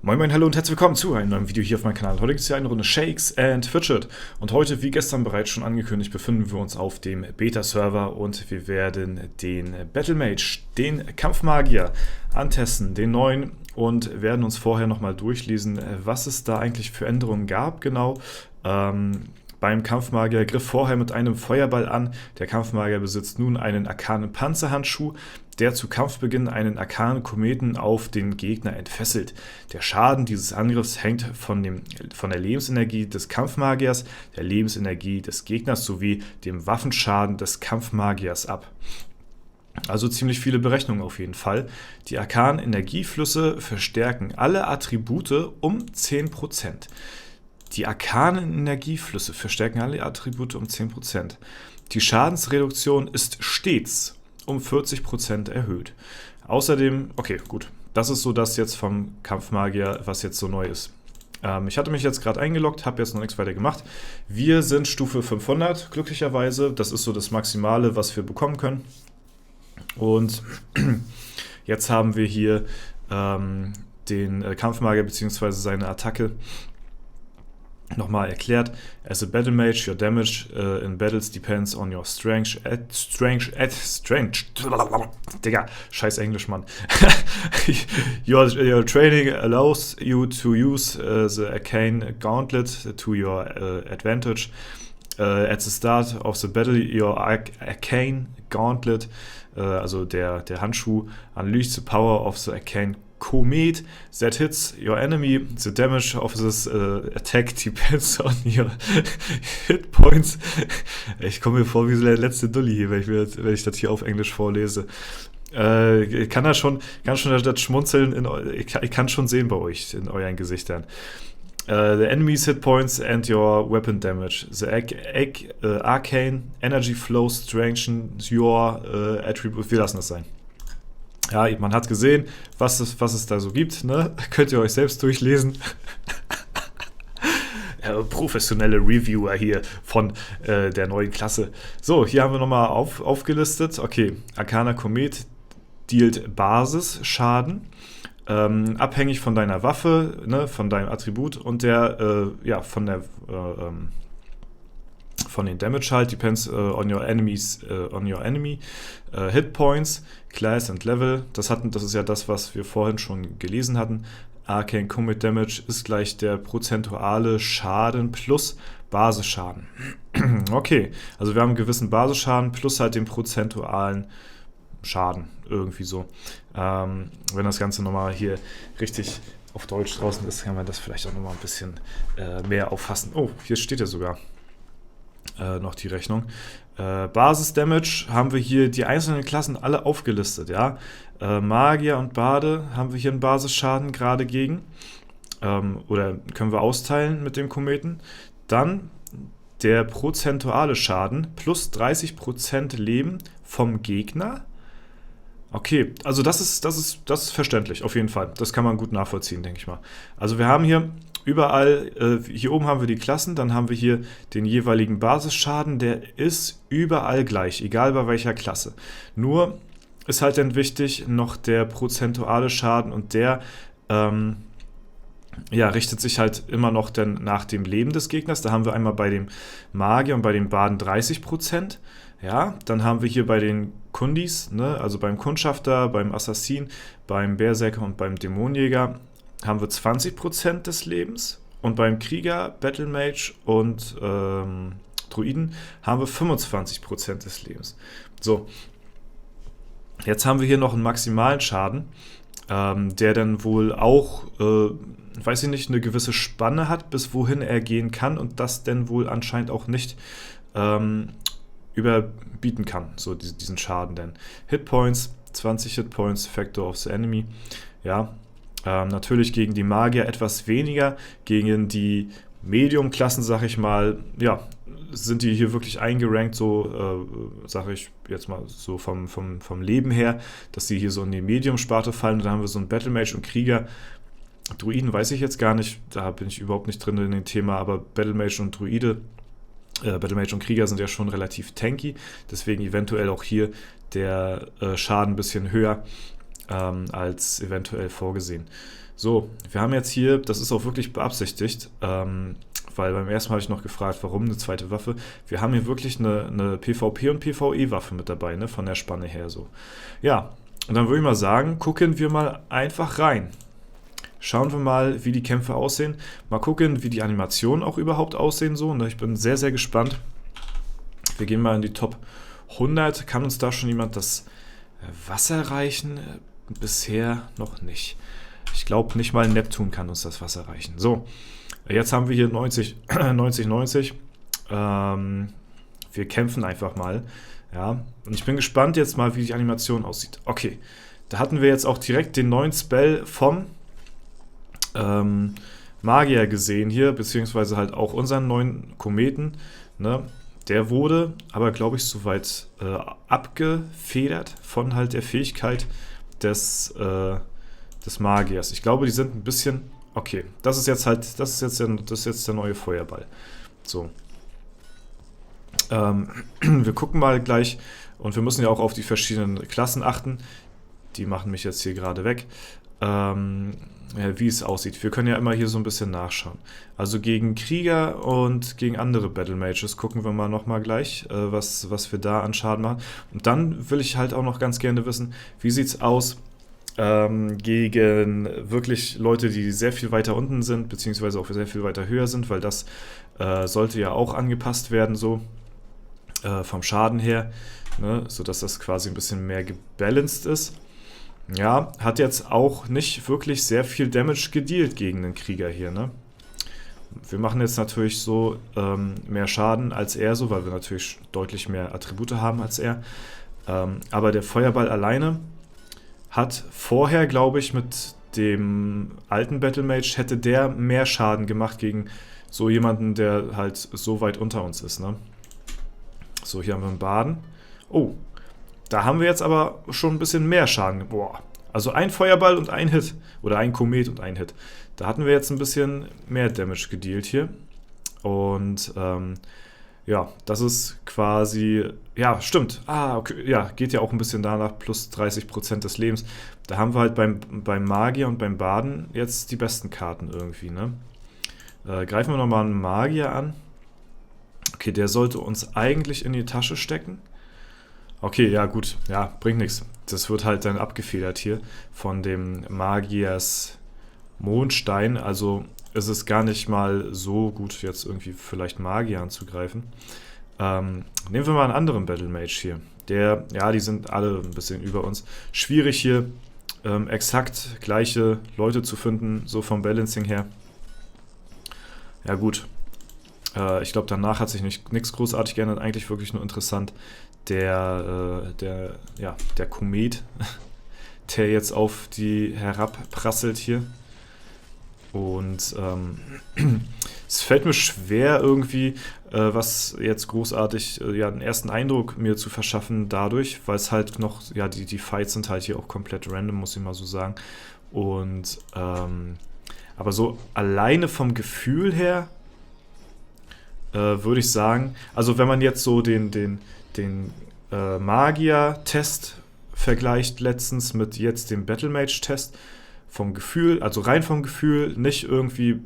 Moin Moin, hallo und herzlich willkommen zu einem neuen Video hier auf meinem Kanal. Heute gibt es hier eine Runde Shakes and Fidget. Und heute, wie gestern bereits schon angekündigt, befinden wir uns auf dem Beta-Server und wir werden den Battle Mage, den Kampfmagier, antesten, den neuen, und werden uns vorher nochmal durchlesen, was es da eigentlich für Änderungen gab, genau. Beim Kampfmagier griff vorher mit einem Feuerball an. Der Kampfmagier besitzt nun einen arkanen Panzerhandschuh, der zu Kampfbeginn einen arkanen Kometen auf den Gegner entfesselt. Der Schaden dieses Angriffs hängt von der Lebensenergie des Kampfmagiers, der Lebensenergie des Gegners sowie dem Waffenschaden des Kampfmagiers ab. Also ziemlich viele Berechnungen auf jeden Fall. Die arkanen Energieflüsse verstärken alle Attribute um 10%. Die arkanen Energieflüsse verstärken alle Attribute um 10%. Die Schadensreduktion ist stets um 40% erhöht. Außerdem, okay, gut, das ist so das jetzt vom Kampfmagier, was jetzt so neu ist. Ich hatte mich jetzt gerade eingeloggt, habe jetzt noch nichts weiter gemacht. Wir sind Stufe 500, glücklicherweise. Das ist so das Maximale, was wir bekommen können. Und jetzt haben wir hier den Kampfmagier bzw. seine Attacke nochmal erklärt. As a battle mage, your damage in battles depends on your strength. Digga, scheiß Englisch, Mann. Your training allows you to use the arcane gauntlet to your advantage. At the start of the battle, your arcane gauntlet, also der Handschuh, unleashes the power of the arcane Comet that hits your enemy. The damage of this attack depends on your hit points. Ich komme mir vor wie der letzte Dulli hier, wenn ich das hier auf Englisch vorlese. Ich kann schon das Schmunzeln, ich kann schon sehen bei euch in euren Gesichtern. The enemy's hit points and your weapon damage. The arcane energy flow strengthens your attribute. Wir lassen das sein. Ja, man hat gesehen, was es da so gibt, ne? Könnt ihr euch selbst durchlesen. Professionelle Reviewer hier von der neuen Klasse. So, hier haben wir nochmal aufgelistet. Okay, arkaner Komet dealt Basisschaden. Abhängig von deiner Waffe, ne, von deinem Attribut und von den Damage halt, depends on your enemy Hit Points, Class and Level. Das ist ja das, was wir vorhin schon gelesen hatten. Arcane Comet Damage ist gleich der prozentuale Schaden plus Basisschaden. Okay, also wir haben einen gewissen Basisschaden plus halt den prozentualen Schaden, irgendwie so. Wenn das Ganze nochmal hier richtig auf Deutsch draußen ist, kann man das vielleicht auch nochmal ein bisschen mehr auffassen. Oh, hier steht ja sogar noch die Rechnung. Basis-Damage haben wir hier die einzelnen Klassen alle aufgelistet, ja. Magier und Bade haben wir hier einen Basisschaden gerade gegen. Oder können wir austeilen mit dem Kometen. Dann der prozentuale Schaden plus 30% Leben vom Gegner. Okay, also das ist verständlich, auf jeden Fall. Das kann man gut nachvollziehen, denke ich mal. Also wir haben hier überall, hier oben haben wir die Klassen, dann haben wir hier den jeweiligen Basisschaden, der ist überall gleich, egal bei welcher Klasse. Nur ist halt dann wichtig noch der prozentuale Schaden und der richtet sich halt immer noch dann nach dem Leben des Gegners. Da haben wir einmal bei dem Magier und bei dem Baden 30%. Ja, dann haben wir hier bei den Kundis, ne, also beim Kundschafter, beim Assassin, beim Berserker und beim Dämonenjäger haben wir 20% des Lebens und beim Krieger, Battle Mage und Druiden haben wir 25% des Lebens. So, jetzt haben wir hier noch einen maximalen Schaden, der dann wohl auch, weiß ich nicht, eine gewisse Spanne hat, bis wohin er gehen kann und das dann wohl anscheinend auch nicht überbieten kann, so diesen Schaden denn. Hitpoints, 20 Hitpoints, Factor of the Enemy, ja, natürlich gegen die Magier etwas weniger, gegen die Medium-Klassen, sag ich mal, ja, sind die hier wirklich eingerankt, so, sage ich jetzt mal so vom Leben her, dass die hier so in die Medium-Sparte fallen. Und da haben wir so einen Battle Mage und Krieger. Druiden weiß ich jetzt gar nicht, da bin ich überhaupt nicht drin in dem Thema, aber Battle Mage und Druide Battlemage und Krieger sind ja schon relativ tanky, deswegen eventuell auch hier der Schaden ein bisschen höher als eventuell vorgesehen. So, wir haben jetzt hier, das ist auch wirklich beabsichtigt, weil beim ersten Mal habe ich noch gefragt, warum eine zweite Waffe. Wir haben hier wirklich eine PvP- und PvE-Waffe mit dabei, ne, von der Spanne her so. Ja, und dann würde ich mal sagen, gucken wir mal einfach rein. Schauen wir mal, wie die Kämpfe aussehen. Mal gucken, wie die Animationen auch überhaupt aussehen so. Ne? Ich bin sehr, sehr gespannt. Wir gehen mal in die Top 100. Kann uns da schon jemand das Wasser reichen? Bisher noch nicht. Ich glaube, nicht mal Neptun kann uns das Wasser reichen. So, jetzt haben wir hier 90, 90, 90. Wir kämpfen einfach mal. Ja, und ich bin gespannt jetzt mal, wie die Animation aussieht. Okay, da hatten wir jetzt auch direkt den neuen Spell vom Magier gesehen hier, beziehungsweise halt auch unseren neuen Kometen. Ne? Der wurde aber, glaube ich, soweit abgefedert von halt der Fähigkeit des Magiers. Ich glaube, die sind ein bisschen... Okay, das ist jetzt der neue Feuerball. So. Wir gucken mal gleich, und wir müssen ja auch auf die verschiedenen Klassen achten. Die machen mich jetzt hier gerade weg. Wie es aussieht. Wir können ja immer hier so ein bisschen nachschauen. Also gegen Krieger und gegen andere Battle Mages gucken wir mal nochmal gleich, was wir da an Schaden machen. Und dann will ich halt auch noch ganz gerne wissen, wie sieht es aus gegen wirklich Leute, die sehr viel weiter unten sind, beziehungsweise auch sehr viel weiter höher sind, weil das sollte ja auch angepasst werden, so vom Schaden her, ne, sodass das quasi ein bisschen mehr gebalanced ist. Ja, hat jetzt auch nicht wirklich sehr viel Damage gedealt gegen den Krieger hier, ne? Wir machen jetzt natürlich so mehr Schaden als er, so, weil wir natürlich deutlich mehr Attribute haben als er. Aber der Feuerball alleine hat vorher, glaube ich, mit dem alten Battle Mage, hätte der mehr Schaden gemacht gegen so jemanden, der halt so weit unter uns ist, ne? So, hier haben wir einen Baden. Oh, da haben wir jetzt aber schon ein bisschen mehr Schaden. Boah, also ein Feuerball und ein Hit. Oder ein Komet und ein Hit. Da hatten wir jetzt ein bisschen mehr Damage gedealt hier. Und ja, das ist quasi... Ja, stimmt. Ah, okay. Ja, geht ja auch ein bisschen danach, plus 30% des Lebens. Da haben wir halt beim Magier und beim Baden jetzt die besten Karten irgendwie, ne? Greifen wir nochmal einen Magier an. Okay, der sollte uns eigentlich in die Tasche stecken. Okay, ja gut, ja, bringt nichts. Das wird halt dann abgefedert hier von dem Magiers Mondstein. Also ist es gar nicht mal so gut, jetzt irgendwie vielleicht Magier anzugreifen. Nehmen wir mal einen anderen Battle Mage hier. Ja, die sind alle ein bisschen über uns. Schwierig hier, exakt gleiche Leute zu finden, so vom Balancing her. Ja gut. Ich glaube, danach hat sich nichts großartig geändert. Eigentlich wirklich nur interessant. Der Komet, der jetzt auf die herabprasselt hier. Und es fällt mir schwer irgendwie, was jetzt großartig, einen ersten Eindruck mir zu verschaffen dadurch, weil es halt noch, ja, die Fights sind halt hier auch komplett random, muss ich mal so sagen. Und, aber so alleine vom Gefühl her, würde ich sagen, also wenn man jetzt so den Magier-Test vergleicht letztens mit jetzt dem Battle Mage-Test, vom Gefühl, also rein vom Gefühl, nicht irgendwie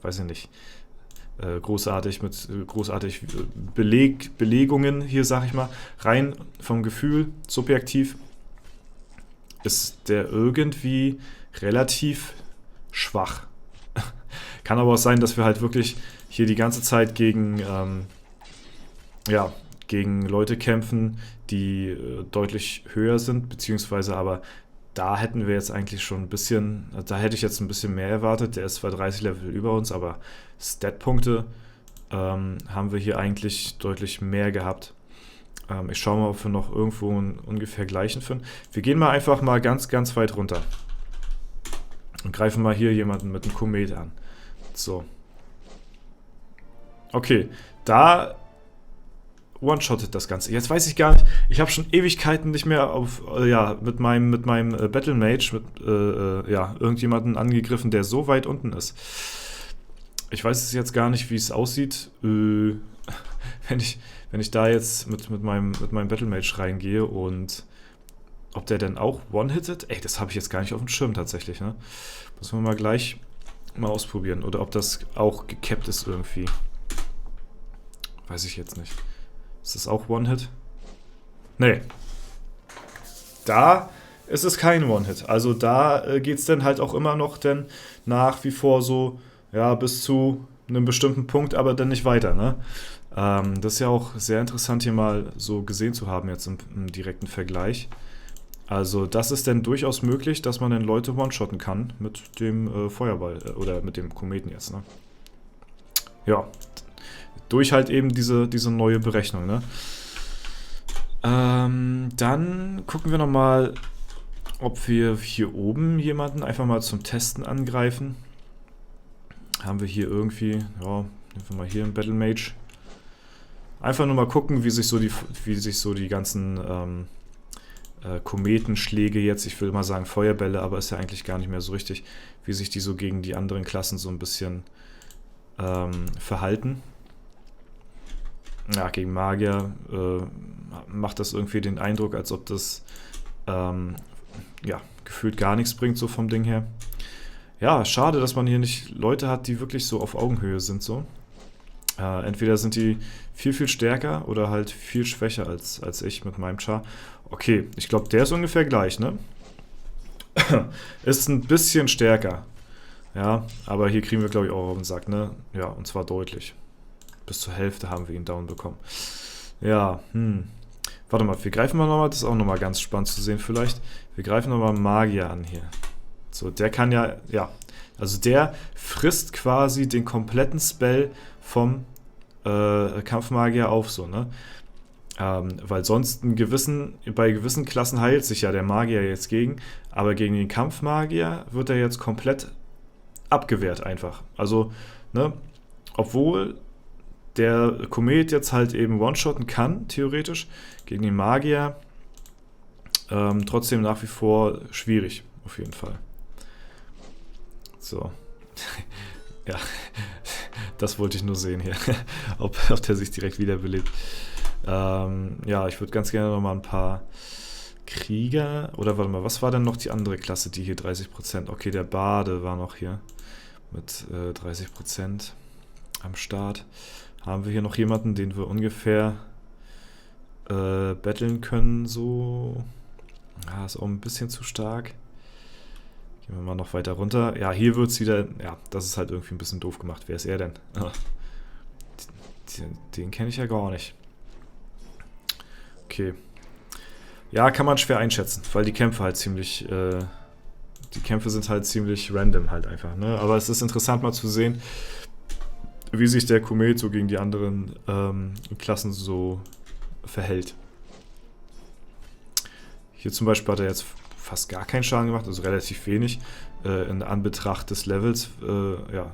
weiß ich nicht, großartig Belegungen hier, sag ich mal, rein vom Gefühl, subjektiv, ist der irgendwie relativ schwach. Kann aber auch sein, dass wir halt wirklich hier die ganze Zeit gegen Leute kämpfen, die deutlich höher sind, beziehungsweise aber da hätten wir jetzt eigentlich schon ein bisschen, da hätte ich jetzt ein bisschen mehr erwartet. Der ist zwar 30 Level über uns, aber Stat-Punkte haben wir hier eigentlich deutlich mehr gehabt. Ich schaue mal, ob wir noch irgendwo einen ungefähr gleichen finden. Wir gehen mal einfach mal ganz, ganz weit runter und greifen mal hier jemanden mit einem Komet an. So. Okay, da one-shottet das Ganze. Jetzt weiß ich gar nicht, ich habe schon Ewigkeiten nicht mehr mit meinem Battle Mage, irgendjemanden angegriffen, der so weit unten ist. Ich weiß es jetzt gar nicht, wie es aussieht, wenn ich da jetzt mit meinem Battlemage reingehe und ob der denn auch one-hittet? Ey, das habe ich jetzt gar nicht auf dem Schirm tatsächlich, ne? Müssen wir mal gleich mal ausprobieren. Oder ob das auch gecapped ist irgendwie. Weiß ich jetzt nicht. Ist das auch One-Hit? Nee. Da ist es kein One-Hit. Also da geht es dann halt auch immer noch dann nach wie vor so, ja, bis zu einem bestimmten Punkt, aber dann nicht weiter, ne? Das ist ja auch sehr interessant hier mal so gesehen zu haben jetzt im direkten Vergleich. Also das ist dann durchaus möglich, dass man dann Leute one-shotten kann mit dem Feuerball oder mit dem Kometen jetzt, ne? Ja, durch halt eben diese neue Berechnung, ne? Dann gucken wir nochmal, ob wir hier oben jemanden einfach mal zum Testen angreifen. Haben wir hier irgendwie, ja, nehmen wir mal hier einen Battle Mage. Einfach nur mal gucken, wie sich so die ganzen Kometenschläge jetzt, ich will mal sagen Feuerbälle, aber ist ja eigentlich gar nicht mehr so richtig, wie sich die so gegen die anderen Klassen so ein bisschen verhalten. Ja, gegen Magier macht das irgendwie den Eindruck, als ob das ja, gefühlt gar nichts bringt, so vom Ding her. Ja, schade, dass man hier nicht Leute hat, die wirklich so auf Augenhöhe sind, so. Entweder sind die viel, viel stärker oder halt viel schwächer als ich mit meinem Char. Okay, ich glaube, der ist ungefähr gleich, ne? Ist ein bisschen stärker. Ja, aber hier kriegen wir, glaube ich, auch auf den Sack, ne? Ja, und zwar deutlich. Bis zur Hälfte haben wir ihn down bekommen. Ja, Warte mal, wir greifen mal nochmal, das ist auch nochmal ganz spannend zu sehen vielleicht. Wir greifen nochmal Magier an hier. So, der kann ja, also der frisst quasi den kompletten Spell vom Kampfmagier auf, so, ne? Weil sonst bei gewissen Klassen heilt sich ja der Magier jetzt gegen, aber gegen den Kampfmagier wird er jetzt komplett abgewehrt einfach. Also, ne, obwohl der Komet jetzt halt eben one-shotten kann, theoretisch, gegen den Magier, trotzdem nach wie vor schwierig, auf jeden Fall. So. Ja, das wollte ich nur sehen hier, ob der sich direkt wiederbelebt. Ja, ich würde ganz gerne nochmal ein paar Krieger, oder warte mal, was war denn noch die andere Klasse, die hier 30%? Okay, der Bade war noch hier mit 30% am Start. Haben wir hier noch jemanden, den wir ungefähr battlen können, so. Ja, ist auch ein bisschen zu stark. Gehen wir mal noch weiter runter. Ja, hier wird es wieder, ja, das ist halt irgendwie ein bisschen doof gemacht. Wer ist er denn? Den kenne ich ja gar nicht. Okay. Ja, kann man schwer einschätzen, weil die Kämpfe halt ziemlich, die Kämpfe sind halt ziemlich random halt einfach, ne? Aber es ist interessant mal zu sehen, wie sich der Komet so gegen die anderen Klassen so verhält. Hier zum Beispiel hat er jetzt fast gar keinen Schaden gemacht, also relativ wenig in Anbetracht des Levels, ja,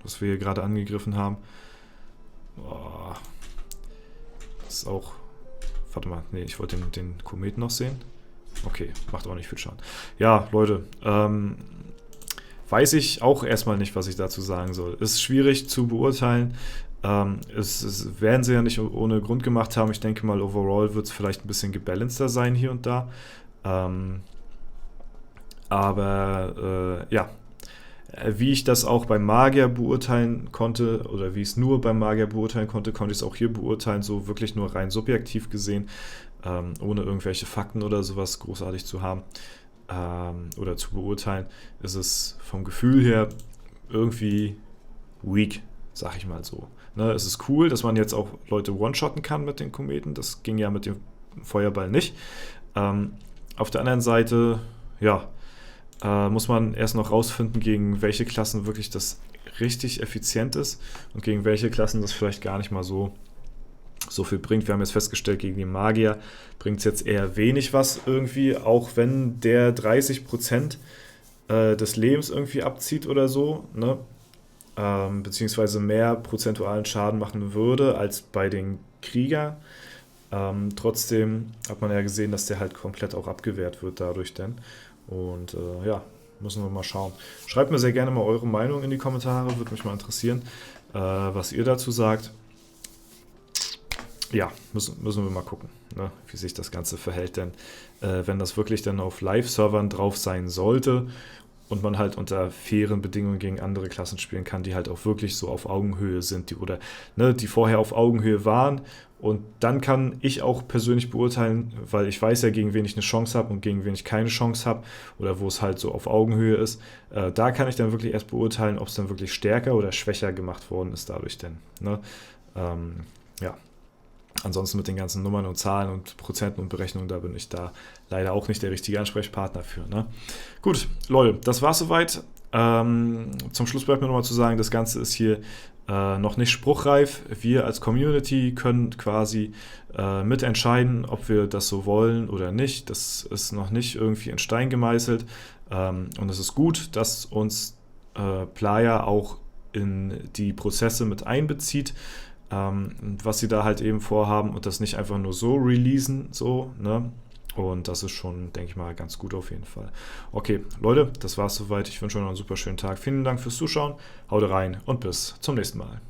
was wir hier gerade angegriffen haben. Boah. Das ist auch... Warte mal, nee, ich wollte den Kometen noch sehen. Okay, macht auch nicht viel Schaden. Ja, Leute, weiß ich auch erstmal nicht, was ich dazu sagen soll. Ist schwierig zu beurteilen. Es werden sie ja nicht ohne Grund gemacht haben. Ich denke mal, overall wird es vielleicht ein bisschen gebalanceter sein hier und da. Aber ja, wie ich das auch beim Magier beurteilen konnte, oder wie ich es nur beim Magier beurteilen konnte, konnte ich es auch hier beurteilen, so wirklich nur rein subjektiv gesehen, ohne irgendwelche Fakten oder sowas großartig zu haben oder zu beurteilen, ist es vom Gefühl her irgendwie weak, sag ich mal so. Ne, es ist cool, dass man jetzt auch Leute one-shotten kann mit den Kometen, das ging ja mit dem Feuerball nicht. Auf der anderen Seite, ja, muss man erst noch rausfinden, gegen welche Klassen wirklich das richtig effizient ist und gegen welche Klassen das vielleicht gar nicht mal so viel bringt. Wir haben jetzt festgestellt, gegen die Magier bringt es jetzt eher wenig was irgendwie, auch wenn der 30% des Lebens irgendwie abzieht oder so, ne? Beziehungsweise mehr prozentualen Schaden machen würde als bei den Krieger. Trotzdem hat man ja gesehen, dass der halt komplett auch abgewehrt wird dadurch dann. Und ja, müssen wir mal schauen. Schreibt mir sehr gerne mal eure Meinung in die Kommentare, würde mich mal interessieren, was ihr dazu sagt. Ja, müssen wir mal gucken, ne, wie sich das Ganze verhält, denn wenn das wirklich dann auf Live-Servern drauf sein sollte und man halt unter fairen Bedingungen gegen andere Klassen spielen kann, die halt auch wirklich so auf Augenhöhe sind, die vorher auf Augenhöhe waren. Und dann kann ich auch persönlich beurteilen, weil ich weiß ja, gegen wen ich eine Chance habe und gegen wen ich keine Chance habe oder wo es halt so auf Augenhöhe ist. Da kann ich dann wirklich erst beurteilen, ob es dann wirklich stärker oder schwächer gemacht worden ist dadurch denn. Ne? Ja. Ansonsten mit den ganzen Nummern und Zahlen und Prozenten und Berechnungen, da bin ich da leider auch nicht der richtige Ansprechpartner für. Ne? Gut, Leute, das war's soweit. Zum Schluss bleibt mir nochmal zu sagen, das Ganze ist hier noch nicht spruchreif. Wir als Community können quasi mitentscheiden, ob wir das so wollen oder nicht. Das ist noch nicht irgendwie in Stein gemeißelt. Und es ist gut, dass uns Playa auch in die Prozesse mit einbezieht, was sie da halt eben vorhaben und das nicht einfach nur so releasen, so, ne? Und das ist schon, denke ich mal, ganz gut auf jeden Fall. Okay, Leute, das war's soweit. Ich wünsche euch noch einen super schönen Tag. Vielen Dank fürs Zuschauen. Haut rein und bis zum nächsten Mal.